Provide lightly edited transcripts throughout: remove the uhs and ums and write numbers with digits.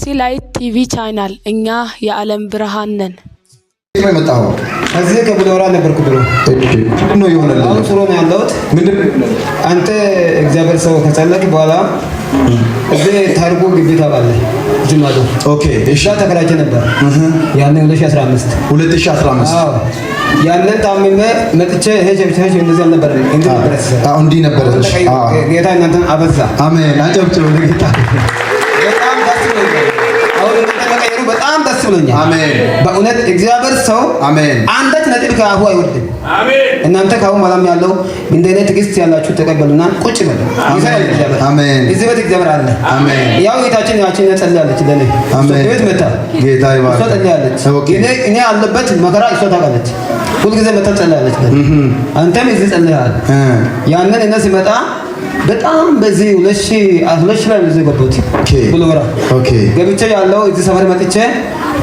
ሜርሲላይት ቲቪ ቻናል እኛ የዓለም ብርሃን ነን። መጣው እዚህ ከቡዶራ ነበርኩ ድሮ ነው ይሆናል። አሁን ስሮ ነው ያለሁት። አንተ እግዚአብሔር ሰው ከጸለቅ በኋላ እዚህ ታርጎ ግቢ ታባለ ጅማዶ ኦኬ እሺ ተከራይቼ ነበር ያኔ 2015 አዎ ያኔ ታምሜ መጥቼ ሄጄ እንደዚህ አልነበረም እንዲህ ነበር ጌታ እናንተን አበዛ አሜን አጨብጭቡ ለጌታ በጣም ደስ ብሎኛል አሜን በእውነት እግዚአብሔር ሰው አሜን አንዳች ነጥብ ከአፉ አይወርድም አሜን እናንተ ካሁን ማላም ያለው እንደኔ ትግስት ያላችሁ ተቀበሉና ቁጭ በሉ ይሰራል እግዚአብሔር አሜን እዚህ ቤት እግዚአብሔር አለ አሜን ያው ጌታችን ያችን ጸልያለች ለኔ ቤት መጣ ጌታ ይባርክ ጸልያለች እኔ አለበት መከራ እሷ ታውቃለች ሁሉ ጊዜ መጣ ጸልያለች አንተም እዚህ ጸልያል ያንን እነ ሲመጣ በጣም በዚህ 2012 ላይ ነው ገባሁት ቡሎራ ኦኬ ገብቼ ያለው እዚህ ሰፈር መጥቼ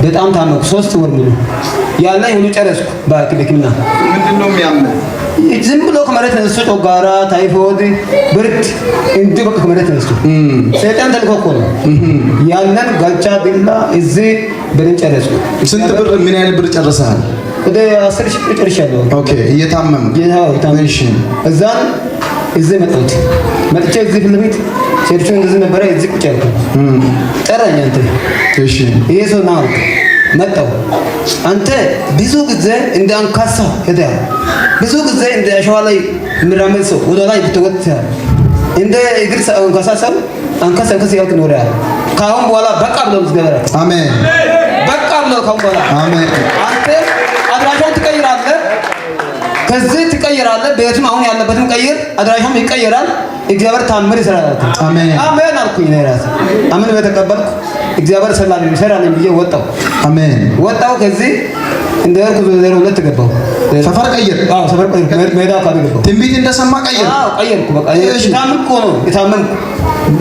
በጣም ታመኩ 3 ወር ሙሉ ያለኝ ሁሉ ጨረስኩ በሕክምና ምንድነው የሚያመው ዝም ብሎ ከመሬት ተነስቶ ጮጋራ ታይፎይድ ብርድ እንዲህ በቃ ከመሬት ተነስቶ ሰይጣን ተልኮኮ ነው ያንን ጋልቻ ቢላ እዚህ በደን ጨረስኩ ስንት ብር ምን ያህል ብር ጨረሰሃል ወደ 10,000 ብር ጨርሻለሁ ኦኬ እየታመም እሺ እዛን እዚህ መጣሁት መጥቼ እዚህ ፍልሚት ቸርቹ እንደዚህ ነበር እዚህ ቁጭ ያልኩ ጠራኝ አንተ እሺ ይሄ ሰው ነው መጣው አንተ ብዙ ጊዜ እንደ አንካሳ ሄዳ ብዙ ጊዜ እንደ አሸዋ ላይ ምራመድ ሰው ወደ ላይ ብትወጣ እንደ እግር አንካሳ ሰው አንካሳ ያልክ ኖር ያለ ካሁን በኋላ በቃ ብሎ ዝገበረ አሜን በቃ ብሎ ካሁን በኋላ አሜን አንተ አድራሻውን ትቀይራለህ ከዚህ ትቀይራለህ ቤቱም አሁን ያለበትም ቀይር አድራሻውም ይቀየራል እግዚአብሔር ታምር ይሰራል አሜን አሜን አልኩኝ ነው ራስ አሜን በተቀበልኩ እግዚአብሔር ሰላም ይሰራል ብዬ ወጣው አሜን ወጣው ከዚህ እንደርኩ ዘሮ ሁለት ገባው ሰፈር ቀይር አዎ ሰፈር ቀይር ሜዳ አካባቢ ገባው ትንቢት እንደሰማ ቀይር አዎ ቀይርኩ በቃ ታምኩ ነው የታመንኩ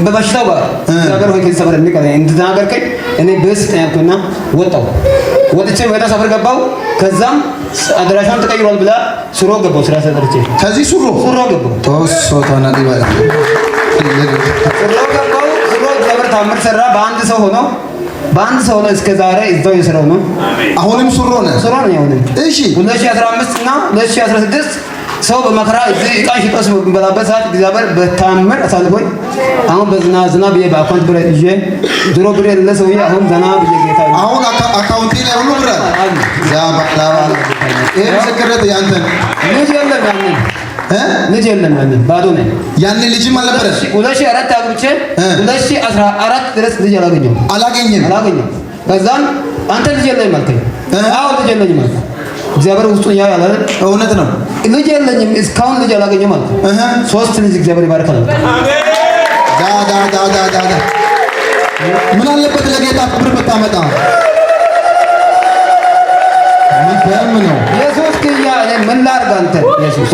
በበሽታው ጋር እግዚአብሔር ሆይ ከዚህ ሰፈር እንድናገርከኝ እኔ በስተ ያልኩና ወጣው ወጥቼ ሜዳ ሰፈር ገባው ከዛም አድራሻውን ተቀይሯል ብላ ሱሮ ገባው ስራ ሰጥቼ ከዚህ ሱሮ ገባው ቶሶ ተናዲ ባላ ሱሮ ገባው ሱሮ እግዚአብሔር ታምር ሰራ በአንድ ሰው ነው እስከ ዛሬ እዛው የሰራው ነው አሁንም ሱሮ ነው ያሁን እሺ 2015 እና 2016 ሰው በመከራ እዚህ ዕቃ ሽጦስ በላበት ሰዓት እግዚአብሔር በታምር አሳልፎኝ አሁን ዝናብ በአካውንት ብር ይዤ ድሮ ብር የሌለ ሰውዬ አሁን ዝናብ ጌታ አሁን አካውንቴ ላይ ሁሉ ብር አለ ዛባላ ይሄ ምስክርነት ያንተ ልጅ የለም ያንን ባዶ ነኝ ያንን ልጅም አልነበረሽ 2004 አግብቼ 2014 ድረስ ልጅ አላገኘም ከዛም አንተ ልጅ የለኝም አልከኝ አዎ ልጅ የለኝም አልከኝ እግዚአብሔር ውስጡ ያለ እውነት ነው ልጅ የለኝም እስካሁን ልጅ አላገኘም ማለት ሶስት ልጅ እግዚአብሔር ይባርካል አሜን ዳ ምን አለበት ለጌታ ክብር ብታመጣ ምንም ነው ኢየሱስ ከያ ምን ላርግ አንተ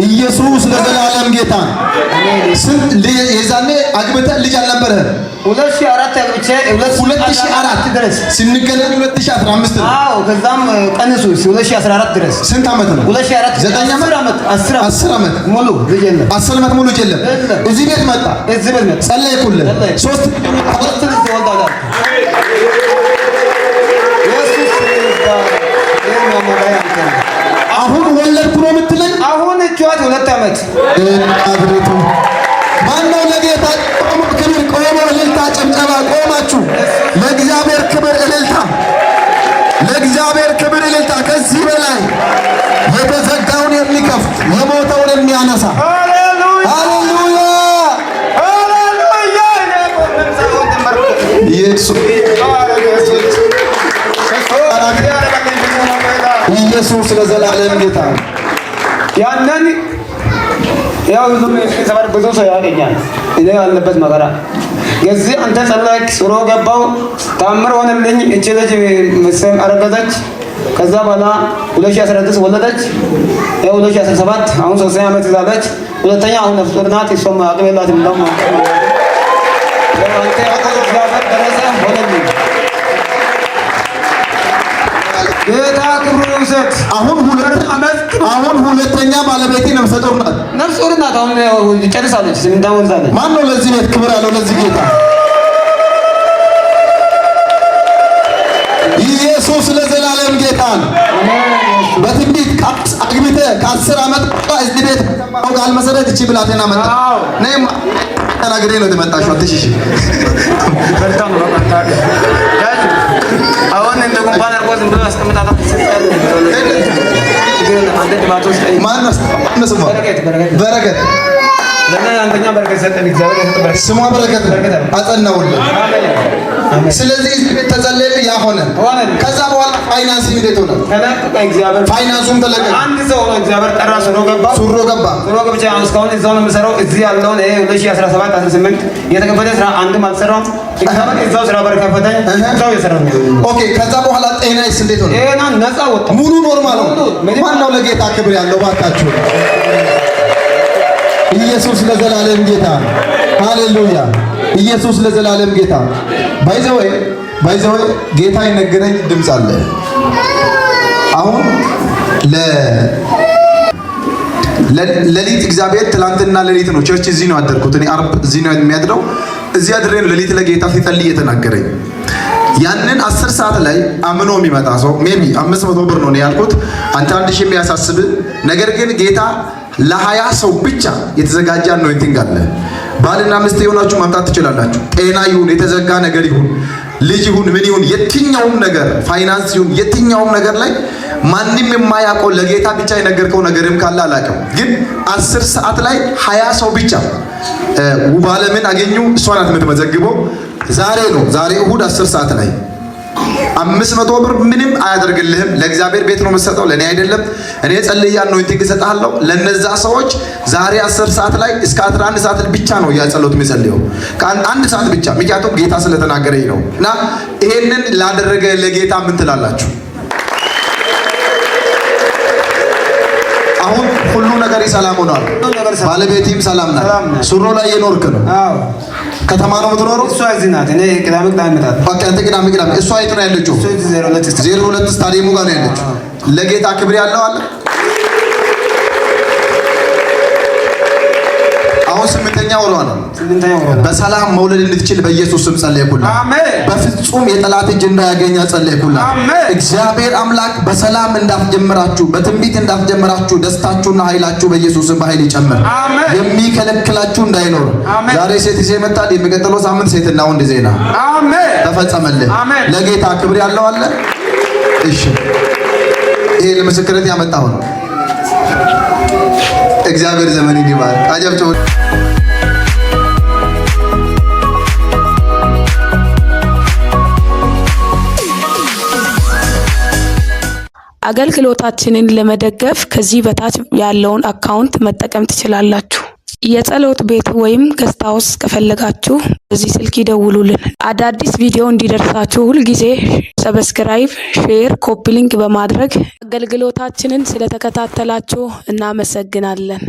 ኢየሱስ ለዘላለም ጌታ ስንት የዛኔ አግብተህ ልጅ አልነበረህ 2004 አግብቼ 2004 ድረስ ስንገናኝ 2015 ነው አዎ ከዛም ቀንሱ 2014 ድረስ ስንት አመት ነው 2004 9 አመት 10 አመት ሙሉ ልጅ የለም 10 አመት ሙሉ ልጅ የለም እዚህ ቤት መጣ ጸለይኩልህ 3 ልጅ ወልዳለህ አሁን ወለድኩ ነው የምትለኝ አሁን እጇት 2 አመት አብረቱ ማነው ለጌታ ክብር ቆሞ እልልታ ጭብጨባ ቆማችሁ ለእግዚአብሔር ክብር እልልታ ከዚህ በላይ የተዘጋውን የሚከፍት የሞተውን የሚያነሳ ሃሌሉያ ኢየሱስ ለዘላለም ጌታ ያንን ያው ሰፈር ብዙ ሰው ያገኛል እኔ ያለበት መከራ የዚህ አንተ ጸለይክ ሱሮ ገባው ታምር ሆነልኝ እቺ ልጅ መስም አረገዘች ከዛ በኋላ 2016 ወለደች ያው 2017 አሁን 3 አመት ይዛለች ሁለተኛ አሁን ነፍስ ወር ናት እሷም አቅም የላትም ደግሞ አንተ ያቆም እግዚአብሔር ደረሰ ሆነልኝ ጌታ ክብሩ ይውሰድ አሁን ሁለተኛ ባለቤቴ ነፍሰ ጡር ናት አሁን ጨርሳለች 8 አመት ዛለች ማን ነው ለዚህ ቤት ክብር አለው ለዚህ ጌታ ኢየሱስ ለዘላለም ጌታ ነው። በትንቢት አግብተህ ከ10 ዓመት እዚህ ቤት ቃል መሰረት እቺ ብላቴና መጣ ነይማ ተናግሬ ነው የመጣሽው። አትሽሽ በርታም ነው በቃ አሁን እንደ ጉንፋን አርጎ ዝም ብሎ አስቀምጣታ በረከት ለና አንተኛ በረከት ሰጠን እግዚአብሔር ሰጠን ስሟ በረከት አጸናውልን። ስለዚህ ተጸለየ ያ ሆነ። ከዛ በኋላ ፋይናንስ እንዴት ሆነ? ተለቀቀ። እግዚአብሔር ፋይናንሱም ተለቀቀ። አንድ ሰው ነው እግዚአብሔር ጠራ። ሱሮ ገባ ብቻ እስካሁን እዛው ነው የምሰራው። እዚህ ያለውን 2017 18 የተከፈተ ስራ አንድም አልሰራውም። እግዚአብሔር እዛው ስራ በረከፈተኝ እዛው የሰራው ነው። ኦኬ። ከዛ በኋላ ጤናይስ እንዴት ሆነ? ጤና ነፃ ወጣ። ሙሉ ኖርማል ነው። ማነው ለጌታ ክብር ያለው? ባካችሁ ኢየሱስ ለዘላለም ጌታ ሃሌሉያ። ኢየሱስ ለዘላለም ጌታ። ባይዘወይ ጌታ የነገረኝ ድምፅ አለ። አሁን ለሊት እግዚአብሔር ትላንትና ለሊት ነው ቸርች እዚህ ነው ያደርኩት። እኔ አርብ እዚህ ነው የሚያድረው። እዚህ አድሬ ነው ለሊት ለጌታ ሲጸልይ የተናገረኝ። ያንን 10 ሰዓት ላይ አምኖ የሚመጣ ሰው ሜቢ 500 ብር ነው ያልኩት። አንተ 1000 የሚያሳስብ ነገር ግን ጌታ ለ20 ሰው ብቻ የተዘጋጀ አኖይንቲንግ አለ። ባልና ሚስት የሆናችሁ ማምጣት ትችላላችሁ። ጤና ይሁን የተዘጋ ነገር ይሁን ልጅ ይሁን ምን ይሁን የትኛውም ነገር ፋይናንስ ይሁን የትኛውም ነገር ላይ ማንንም የማያውቀው ለጌታ ብቻ የነገርከው ነገርም ካለ አላውቅም፣ ግን 10 ሰዓት ላይ 20 ሰው ብቻ ውብ ዓለምን አገኙ። እሷ ናት የምትመዘግበው። ዛሬ እሁድ 10 ሰዓት ላይ 500 ብር ምንም አያደርግልህም። ለእግዚአብሔር ቤት ነው የምትሰጠው፣ ለኔ አይደለም። እኔ ጸልያ ነው እንት እሰጥሃለሁ። ለነዛ ሰዎች ዛሬ 10 ሰዓት ላይ እስከ 11 ሰዓት ብቻ ነው ያጸሎት የሚጸልየው፣ ከአንድ ሰዓት ብቻ። ምክንያቱም ጌታ ስለተናገረኝ ነው። እና ይሄንን ላደረገ ለጌታ ምን ትላላችሁ? አሁን ሁሉ ነገር ሰላም ሆኗል። ባለቤቴም ሰላም ናት። ሱሮ ላይ የኖርክ ነው። ከተማ ነው የምትኖረው? እሷ እዚህ ናት። እኔ ቅዳሜ መጣ። በቃ አንተ ቅዳሜ እሷ የት ነው ያለችው? 02 ስታዲየሙ ጋር ነው ያለችው። ለጌታ ክብር ያለው አለ። አሁን 8ኛ ወሯ ነው። በሰላም መውለድ እንድትችል በኢየሱስ ስም ጸለይኩላት። አሜን። በፍጹም የጠላት እጅ እንዳያገኛ ጸለይኩላት። አሜን። እግዚአብሔር አምላክ በሰላም እንዳትጀምራችሁ፣ በትንቢት እንዳትጀምራችሁ፣ ደስታችሁና ኃይላችሁ በኢየሱስ ስም በኃይል ይጨምር። አሜን። የሚከለክላችሁ እንዳይኖር። አሜን። ዛሬ ሴት ይዘህ መጣል። የሚቀጥለው ሳምንት ሴትና ወንድ ዜና። አሜን። ተፈጸመልህ። ለጌታ ክብር ያለው አለ። እሺ፣ ይሄ ለምስክርነት ያመጣው ነው። እግዚአብሔር ዘመን ይባል። አጨብጭቡ። አገልግሎታችንን ለመደገፍ ከዚህ በታች ያለውን አካውንት መጠቀም ትችላላችሁ። የጸሎት ቤት ወይም ገስት ሃውስ ከፈለጋችሁ በዚህ ስልክ ይደውሉልን። አዳዲስ ቪዲዮ እንዲደርሳችሁ ሁልጊዜ ሰብስክራይብ፣ ሼር፣ ኮፒ ሊንክ በማድረግ አገልግሎታችንን ስለተከታተላችሁ እናመሰግናለን።